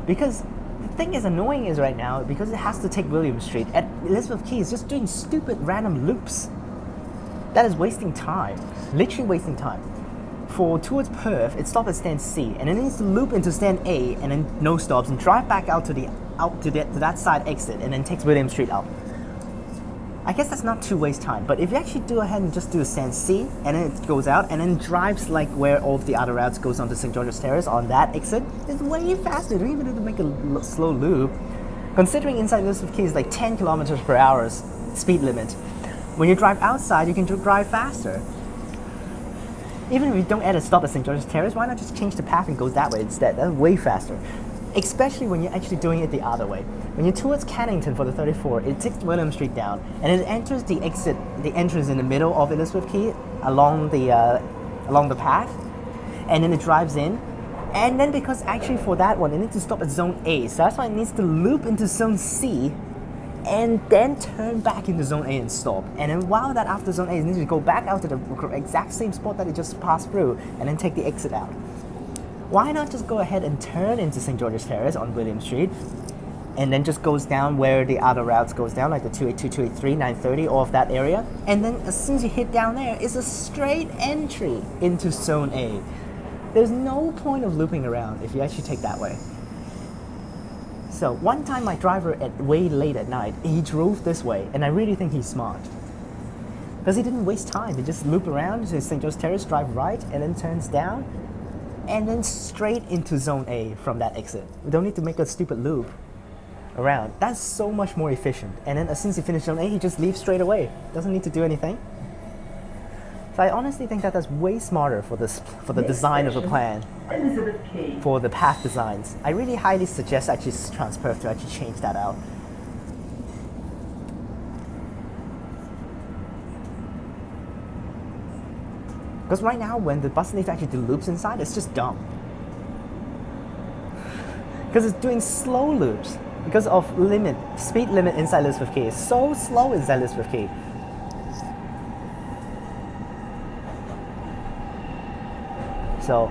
Because the thing is annoying is right now, because it has to take William Street, at Elizabeth Quay is just doing stupid random loops. That is wasting time, literally wasting time. For towards Perth, it stops at stand C, and then it needs to loop into stand A, and then no stops, and drive back out to that side exit, and then takes William Street out. I guess that's not too waste time, but if you actually do ahead and just do a stand C, and then it goes out, and then drives like where all of the other routes goes onto St. George's Terrace on that exit, it's way faster. You don't even need to make a slow loop. Considering inside Elizabeth Quay is like 10 kilometers per hour speed limit. When you drive outside, you can drive faster. Even if you don't add a stop at St. George's Terrace, why not just change the path and go that way instead? That's way faster. Especially when you're actually doing it the other way. When you're towards Cannington for the 34, it takes William Street down and it enters the entrance in the middle of Elizabeth Quay along the path, and then it drives in. And then because actually for that one, it needs to stop at Zone A, so that's why it needs to loop into Zone C and then turn back into Zone A and stop. And then while that after Zone A, it needs to go back out to the exact same spot that it just passed through and then take the exit out. Why not just go ahead and turn into St. George's Terrace on William Street and then just goes down where the other routes goes down, like the 282, 283, 930, all of that area. And then as soon as you hit down there, it's a straight entry into Zone A. There's no point of looping around if you actually take that way. So one time my driver at way late at night, he drove this way, and I really think he's smart. Because he didn't waste time, he just looped around to St. George's Terrace, drive right, and then turns down, and then straight into Zone A from that exit. We don't need to make a stupid loop around. That's so much more efficient. And then as soon as he finishes Zone A, he just leaves straight away. Doesn't need to do anything. So I honestly think that that's way smarter for the design of the plan, Elizabeth Quay. for the path designs. I really highly suggest actually TransPerth to actually change that out. Because right now, when the bus needs to actually do loops inside, it's just dumb. Because it's doing slow loops because of speed limit inside Elizabeth Quay. It's so slow inside Elizabeth Quay. So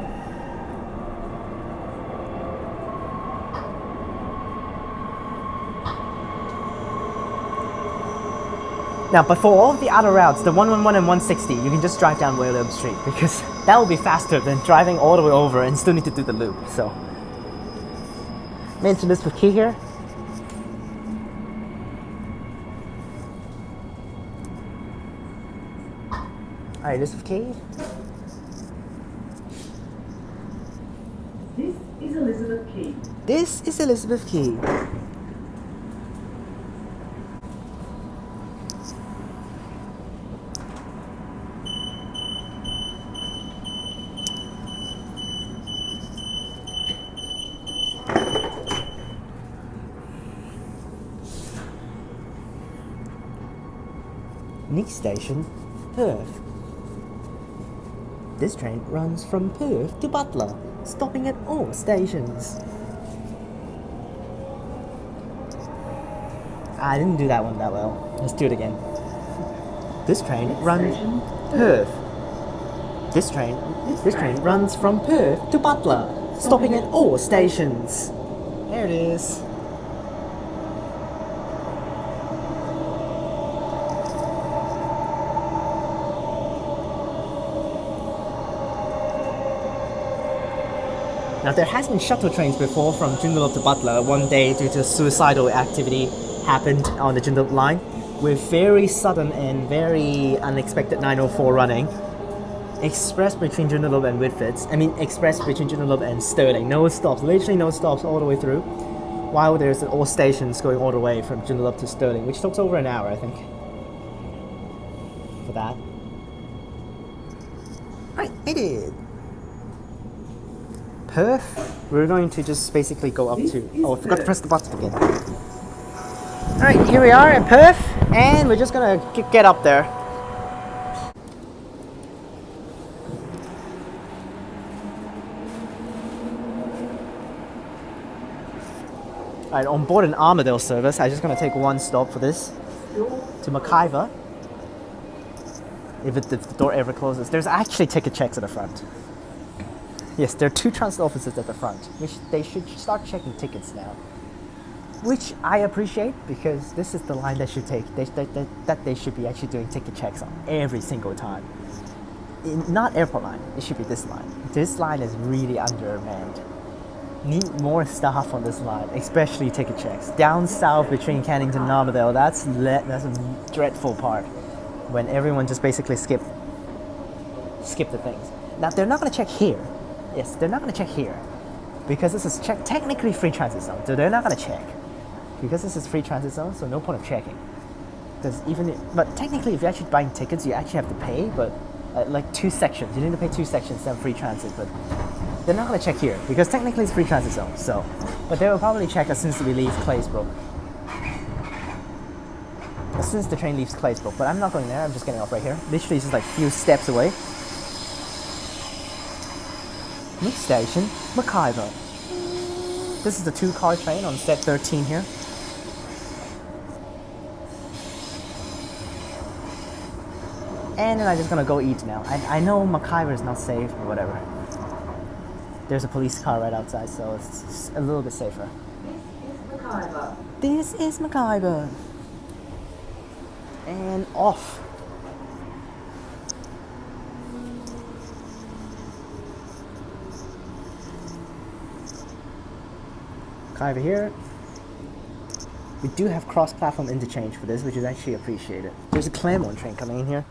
now, but for all of the other routes, the 111 and 160, you can just drive down William Street because that will be faster than driving all the way over and still need to do the loop. So, made to Elizabeth Quay here. Alright, Elizabeth Quay. This is Elizabeth Quay. This is Elizabeth Quay. Next station, Perth. This train runs from Perth to Butler, stopping at all stations. I didn't do that one that well. Let's do it again. This train runs Perth. This train runs from Perth to Butler, stopping at all stations. There it is. Now, there has been shuttle trains before from Joondalup to Butler. One day, due to suicidal activity happened on the Joondalup line, with very sudden and very unexpected 904 running. Express between Joondalup and Whitfords. Express between Joondalup and Stirling. No stops, literally no stops all the way through. While there's all stations going all the way from Joondalup to Stirling, which took over an hour, I think, for that. Right, I did. Perth, we're going to just basically go up to... Oh, I forgot to press the button again. Alright, here we are in Perth, and we're just gonna get up there. Alright, on board an Armadale service, I'm just gonna take one stop for this. To McIver. If the door ever closes. There's actually ticket checks at the front. Yes, there are 2 transit offices at the front, which they should start checking tickets now. Which I appreciate, because this is the line they should take. That they should be actually doing ticket checks on every single time. Not airport line, it should be this line. This line is really undermanned. Need more staff on this line, especially ticket checks. Down south between Cannington and Armadale, that's a dreadful part. When everyone just basically skip the things. Now, they're not going to check here. Yes, they're not going to check here because this is technically free transit zone, so they're not going to check because this is free transit zone, so no point of checking. But technically, if you're actually buying tickets, you actually have to pay. But like 2 sections. You need to pay 2 sections then free transit, but they're not going to check here because technically it's free transit zone. So, but they will probably check as soon as we leave Claysbrook. As soon as the train leaves Claysbrook, but I'm not going there. I'm just getting off right here. Literally just like a few steps away. Next station, McIver. This is the 2-car train on set 13 here. And then I'm just gonna go eat now. I know McIver is not safe, but whatever. There's a police car right outside, so it's a little bit safer. This is McIver. And off. McIver here. We do have cross-platform interchange for this, which is actually appreciated. There's a Claremont train coming in here.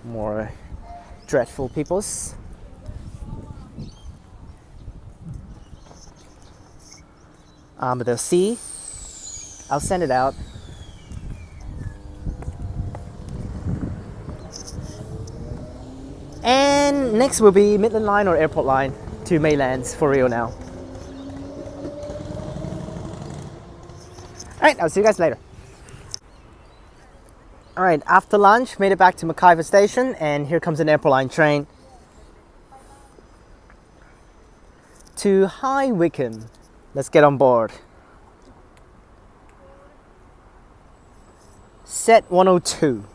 More dreadful peoples. Armadale C. I'll send it out. And next will be Midland Line or Airport Line to Maylands for real now. Alright, I'll see you guys later. Alright, after lunch, made it back to McIver Station, and here comes an Airport Line train to High Wycombe. Let's get on board. Set 102.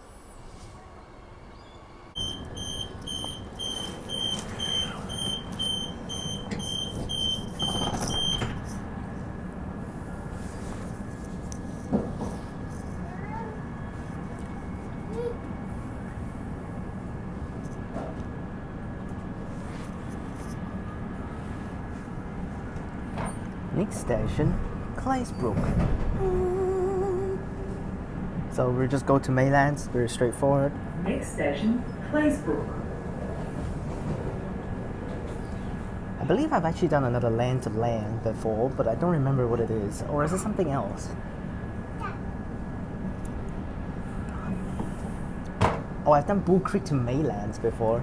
Next station, Claysbrook. So we'll just go to Maylands, very straightforward. Next station, Claysbrook. I believe I've actually done another land to land before, but I don't remember what it is. Or is it something else? Oh, I've done Bull Creek to Maylands before.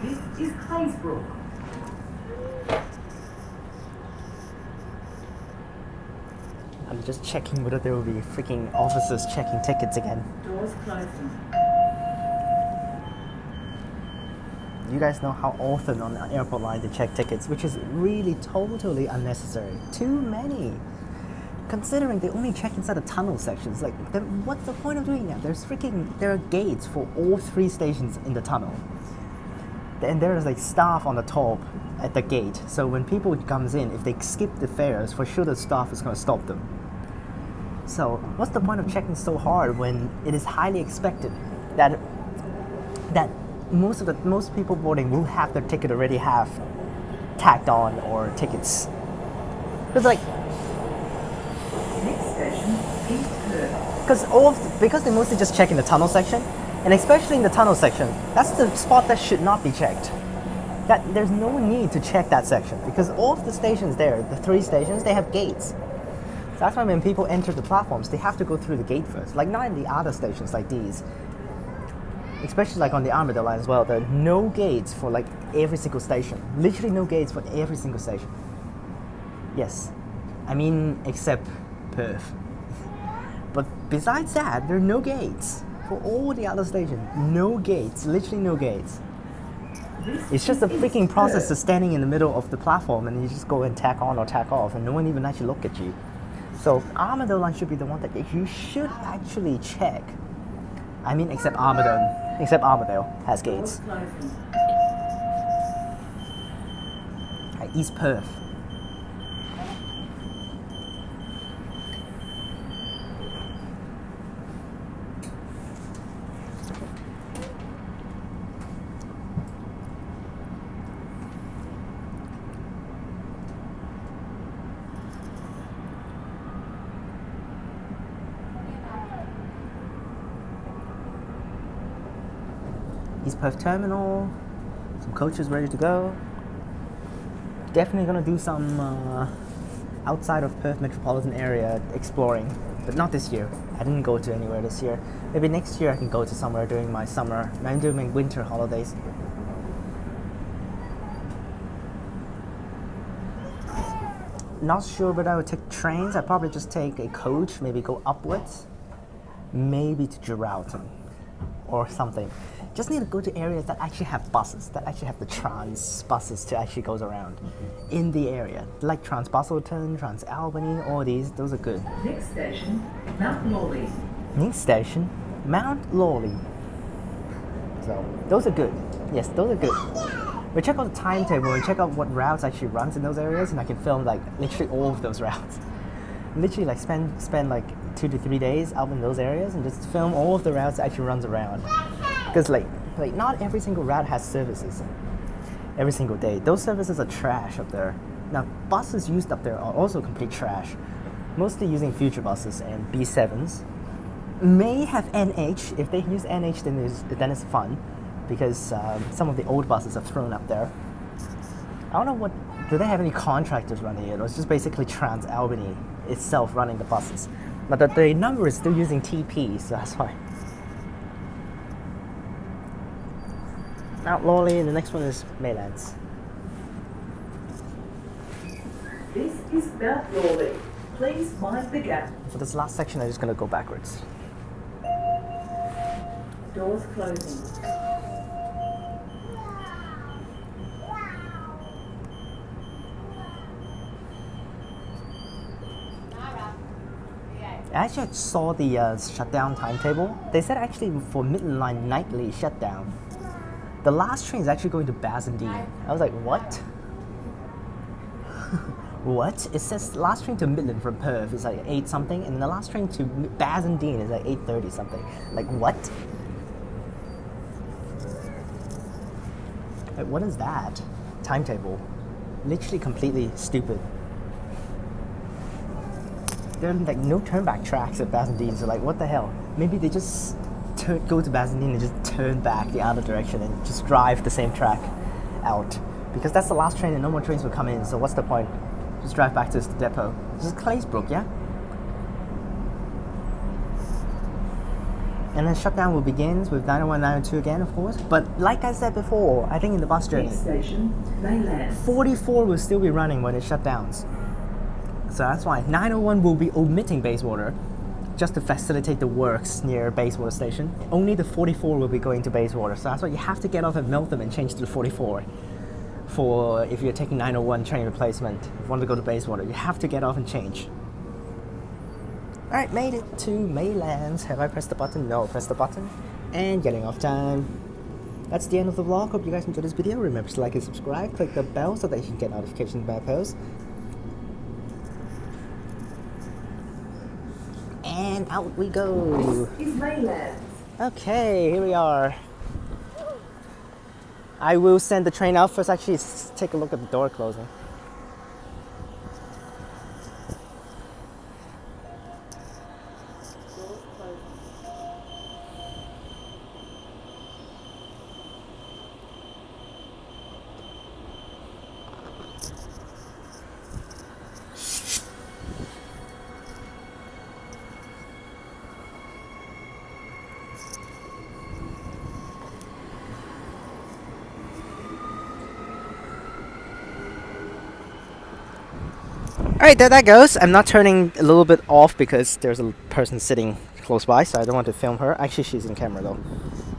This is Claysbrook. I'm just checking whether there will be freaking officers checking tickets again. Doors closing. You guys know how often on the Airport Line they check tickets, which is really totally unnecessary. Too many. Considering they only check inside the tunnel sections, like, then what's the point of doing that? There are gates for all 3 stations in the tunnel. And there is like staff on the top at the gate. So when people comes in, if they skip the fares, for sure the staff is going to stop them. So what's the point of checking so hard when it is highly expected that most people boarding will have their ticket already have tacked on or tickets. It's like Next station, East Perth. because they mostly just check in the tunnel section. And especially in the tunnel section, that's the spot that should not be checked. There's no need to check that section because all of the stations there, the 3 stations, they have gates. So that's why when people enter the platforms, they have to go through the gate first. Like not in the other stations like these. Especially like on the Armadale line as well, there are no gates for like every single station. Literally no gates for every single station. Yes, I mean except Perth. But besides that, there are no gates. For all the other stations, no gates, literally no gates. It's just a freaking process of standing in the middle of the platform and you just go and tack on or tack off and no one even actually look at you. So Armadale line should be the one that you should actually check. I mean, except Armadale has gates. East Perth. East Perth Terminal. Some coaches ready to go. Definitely gonna do some outside of Perth metropolitan area exploring, but not this year. I didn't go to anywhere this year. Maybe next year I can go to somewhere during my summer, during my winter holidays. Not sure whether I would take trains. I'd probably just take a coach, maybe go upwards, maybe to Joondalup or something. Just need to go to areas that actually have buses, that actually have the trans buses to actually goes around in the area, like Butler, TransAlbany, all these. Those are good. Next station, Mount Lawley. Next station, Mount Lawley. So those are good. Yes, those are good. We check out the timetable, we check out what routes actually runs in those areas, and I can film like literally all of those routes. Literally like spend like 2 to 3 days out in those areas and just film all of the routes that actually runs around. Because like not every single route has services every single day. Those services are trash up there. Now buses used up there are also complete trash. Mostly using future buses and B7s. May have NH. If they use NH, then it's fun. Because some of the old buses are thrown up there. I don't know what, do they have any contractors running it, or it's just basically TransAlbany itself running the buses. But the number is still using TP, so that's why. Mount Lawley, and the next one is Maylands. This is Mount Lawley. Please mind the gap. For this last section, I'm just going to go backwards. Doors closing. I actually saw the shutdown timetable. They said actually for Midland Line nightly shutdown. The last train is actually going to Bassendean. I was like, what? What? It says last train to Midland from Perth is like 8 something, and then the last train to Bassendean is like 8:30 something. Like what? Like what is that? Timetable. Literally completely stupid. There are like no turnback tracks at Bassendean, so like what the hell? Maybe they just go to Bassendean and just turn back the other direction and just drive the same track out. Because that's the last train and no more trains will come in, so what's the point? Just drive back to the depot. This is Claysbrook, yeah? And then shutdown will begin with 901, 902 again, of course. But like I said before, I think in the bus journey, Next station, Maylands. 44 will still be running when it shut down. So that's why 901 will be omitting Bayswater just to facilitate the works near Bayswater station. Only the 44 will be going to Bayswater. So that's why you have to get off at Meltham and change to the 44 for if you're taking 901 train replacement. If you want to go to Bayswater, you have to get off and change. Alright, made it to Maylands. Have I pressed the button? No, press the button. And getting off time. That's the end of the vlog. Hope you guys enjoyed this video. Remember to like and subscribe. Click the bell so that you can get notifications when I post. And out we go. This is Maylands. Okay, here we are. I will send the train out first. Actually, take a look at the door closing. Alright, there that goes. I'm not turning a little bit off because there's a person sitting close by, so I don't want to film her. Actually, she's in camera though.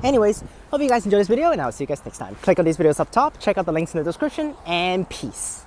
Anyways, hope you guys enjoyed this video, and I'll see you guys next time. Click on these videos up top, check out the links in the description, and peace.